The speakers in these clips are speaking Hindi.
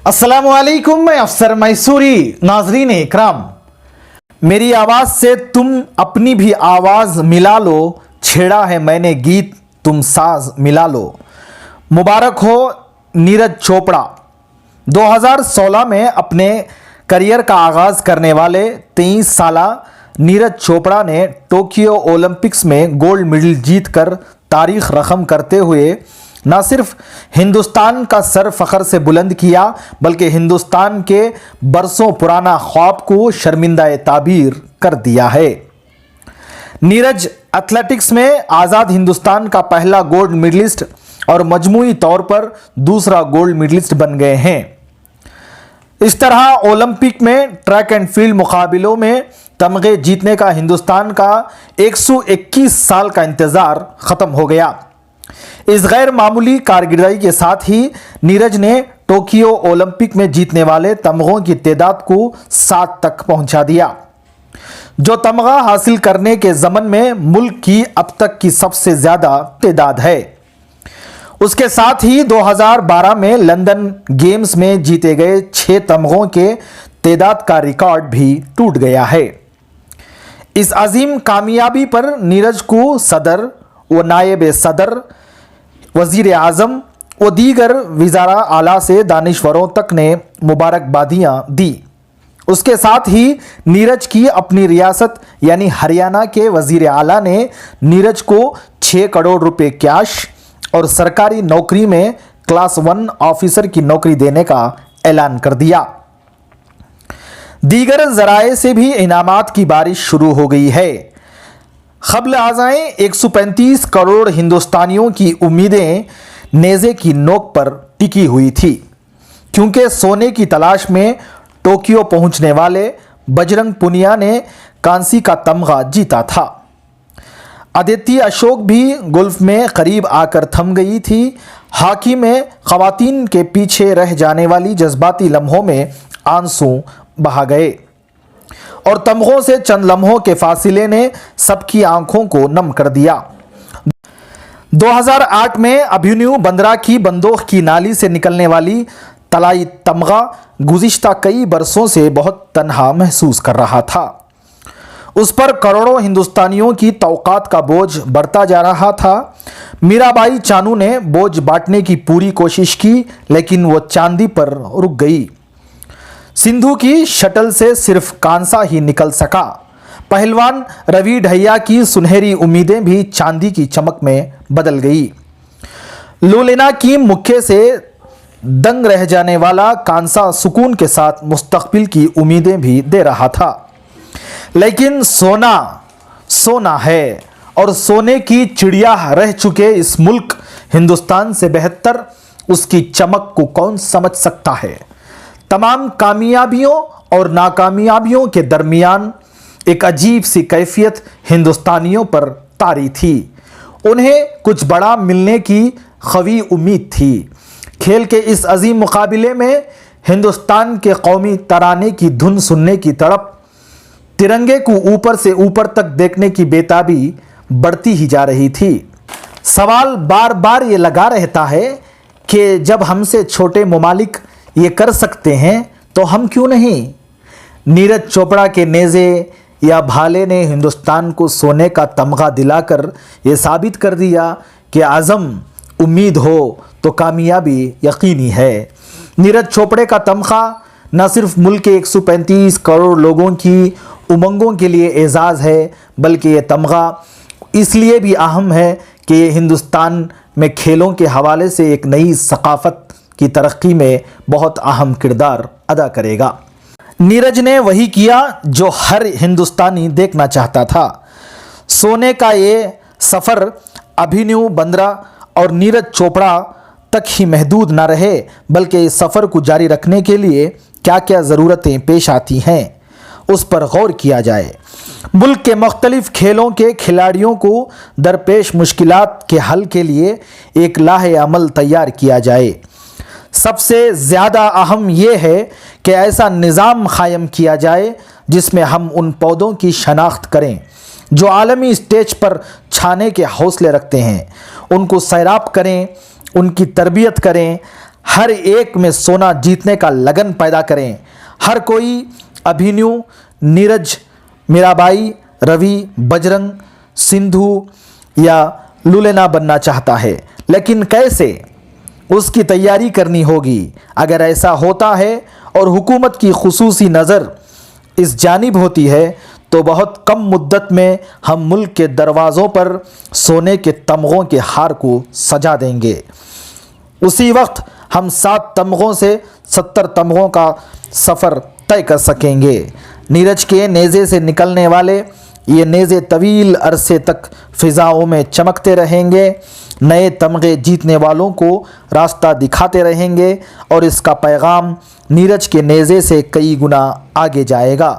अस्सलामुअलैकुम, मैं अफसर मैसूरी। नाजरीन इकराम, मेरी आवाज़ से तुम अपनी भी आवाज़ मिला लो, छेड़ा है मैंने गीत तुम साज मिला लो। मुबारक हो नीरज चोपड़ा। 2016 में अपने करियर का आगाज़ करने वाले 23 साला नीरज चोपड़ा ने टोक्यो ओलंपिक्स में गोल्ड मेडल जीतकर तारीख रकम करते हुए न सिर्फ हिंदुस्तान का सर फ़ख्र से बुलंद किया, बल्कि हिंदुस्तान के बरसों पुराना ख्वाब को शर्मिंदा ताबीर कर दिया है। नीरज एथलेटिक्स में आज़ाद हिंदुस्तान का पहला गोल्ड मेडलिस्ट और मजमूई तौर पर दूसरा गोल्ड मेडलिस्ट बन गए हैं। इस तरह ओलंपिक में ट्रैक एंड फील्ड मुकाबलों में तमगे जीतने का हिंदुस्तान का 121 साल का इंतज़ार ख़त्म हो गया। इस गैर मामूली कारकर्दगी के साथ ही नीरज ने टोक्यो ओलंपिक में जीतने वाले तमगों की तादाद को 7 तक पहुंचा दिया, जो तमगा हासिल करने के ज़मन में मुल्क की अब तक की सबसे ज़्यादा तादाद है। उसके साथ ही 2012 में लंदन गेम्स में जीते गए 6 तमगों के तादाद का रिकॉर्ड भी टूट गया है। इस अजीम कामयाबी पर नीरज को सदर व नायब सदर, वज़ीर आज़म व दीगर वज़ारा आला से दानिश्वरों तक ने मुबारकबादियाँ दी। उसके साथ ही नीरज की अपनी रियासत यानी हरियाणा के वज़ीर आला ने नीरज को 6 करोड़ रुपए कैश और सरकारी नौकरी में क्लास 1 ऑफिसर की नौकरी देने का ऐलान कर दिया। दीगर ज़राए से भी इनामात की बारिश शुरू हो गई है। क़ब्ल आज़ाएं 135 करोड़ हिंदुस्तानियों की उम्मीदें नेज़े की नोक पर टिकी हुई थी, क्योंकि सोने की तलाश में टोक्यो पहुंचने वाले बजरंग पुनिया ने कांसी का तमगा जीता था। अदिति अशोक भी गोल्फ में करीब आकर थम गई थी। हॉकी में ख़वातीन के पीछे रह जाने वाली जज्बाती लम्हों में आंसू बहा गए और तमगों से चंद लम्हों के फासिले ने सबकी आंखों को नम कर दिया। 2008 में अभिमन्यु बंद्रा की बंदूक की नाली से निकलने वाली तलाई तमगा गुज़िश्ता कई बरसों से बहुत तन्हा महसूस कर रहा था। उस पर करोड़ों हिंदुस्तानियों की तौक़ात का बोझ बढ़ता जा रहा था। मीराबाई चानू ने बोझ बांटने की पूरी कोशिश की, लेकिन वो चांदी पर रुक गई। सिंधु की शटल से सिर्फ कांसा ही निकल सका। पहलवान रवि ढैया की सुनहरी उम्मीदें भी चांदी की चमक में बदल गई। लुलिना की मुक्के से दंग रह जाने वाला कांसा सुकून के साथ मुस्तकबिल की उम्मीदें भी दे रहा था। लेकिन सोना सोना है और सोने की चिड़िया रह चुके इस मुल्क हिंदुस्तान से बेहतर उसकी चमक को कौन समझ सकता है। तमाम कामयाबियों और नाकामयाबियों के दरमियान एक अजीब सी कैफियत हिंदुस्तानियों पर तारी थी। उन्हें कुछ बड़ा मिलने की ख़वी उम्मीद थी। खेल के इस अजीम मुकाबले में हिंदुस्तान के कौमी तराने की धुन सुनने की तड़प, तिरंगे को ऊपर से ऊपर तक देखने की बेताबी बढ़ती ही जा रही थी। सवाल बार बार ये लगा रहता है कि जब हमसे छोटे ममालिक ये कर सकते हैं तो हम क्यों नहीं। नीरज चोपड़ा के नेज़े या भाले ने हिंदुस्तान को सोने का तमगा दिलाकर ये साबित कर दिया कि आज़म उम्मीद हो तो कामयाबी यकीनी है। नीरज चोपड़े का तमगा न सिर्फ मुल्क के 135 करोड़ लोगों की उमंगों के लिए एजाज़ है, बल्कि ये तमगा इसलिए भी अहम है कि ये हिंदुस्तान में खेलों के हवाले से एक नई सकाफ़त की तरक्की में बहुत अहम किरदार अदा करेगा। नीरज ने वही किया जो हर हिंदुस्तानी देखना चाहता था। सोने का ये सफ़र अभिमन्यु बंद्रा और नीरज चोपड़ा तक ही महदूद न रहे, बल्कि इस सफ़र को जारी रखने के लिए क्या क्या ज़रूरतें पेश आती हैं उस पर गौर किया जाए। मुल्क के मुख्तलिफ़ खेलों के खिलाड़ियों को दरपेश मुश्किलात के हल के लिए एक लाहे अमल तैयार किया जाए। सबसे ज़्यादा अहम यह है कि ऐसा निज़ाम कायम किया जाए जिसमें हम उन पौधों की शनाख्त करें जो आलमी स्टेज पर छाने के हौसले रखते हैं। उनको सैराब करें, उनकी तरबियत करें, हर एक में सोना जीतने का लगन पैदा करें। हर कोई अभिमन्यु, नीरज, मीराबाई, रवि, बजरंग, सिंधु या लुलेना बनना चाहता है, लेकिन कैसे? उसकी तैयारी करनी होगी। अगर ऐसा होता है और हुकूमत की खुसूसी नज़र इस जानिब होती है तो बहुत कम मुद्दत में हम मुल्क के दरवाज़ों पर सोने के तमगों के हार को सजा देंगे। उसी वक्त हम 7 तमगों से 70 तमगों का सफ़र तय कर सकेंगे। नीरज के नेज़े से निकलने वाले ये नेज़े तवील अरसे तक फ़िज़ाओं में चमकते रहेंगे, नए तमगे जीतने वालों को रास्ता दिखाते रहेंगे और इसका पैगाम नीरज के नेज़े से कई गुना आगे जाएगा।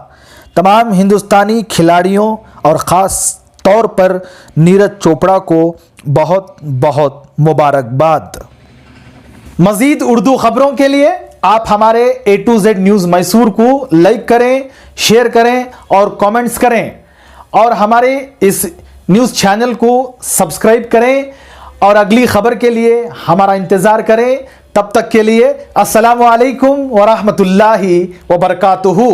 तमाम हिंदुस्तानी खिलाड़ियों और ख़ास तौर पर नीरज चोपड़ा को बहुत बहुत मुबारकबाद। मज़ीद उर्दू ख़बरों के लिए आप हमारे A to Z news Mysore को लाइक करें, शेयर करें और कमेंट्स करें और हमारे इस न्यूज़ चैनल को सब्सक्राइब करें और अगली ख़बर के लिए हमारा इंतज़ार करें। तब तक के लिए अस्सलामु अलैकुम व रहमतुल्लाहि व बरकातुहू।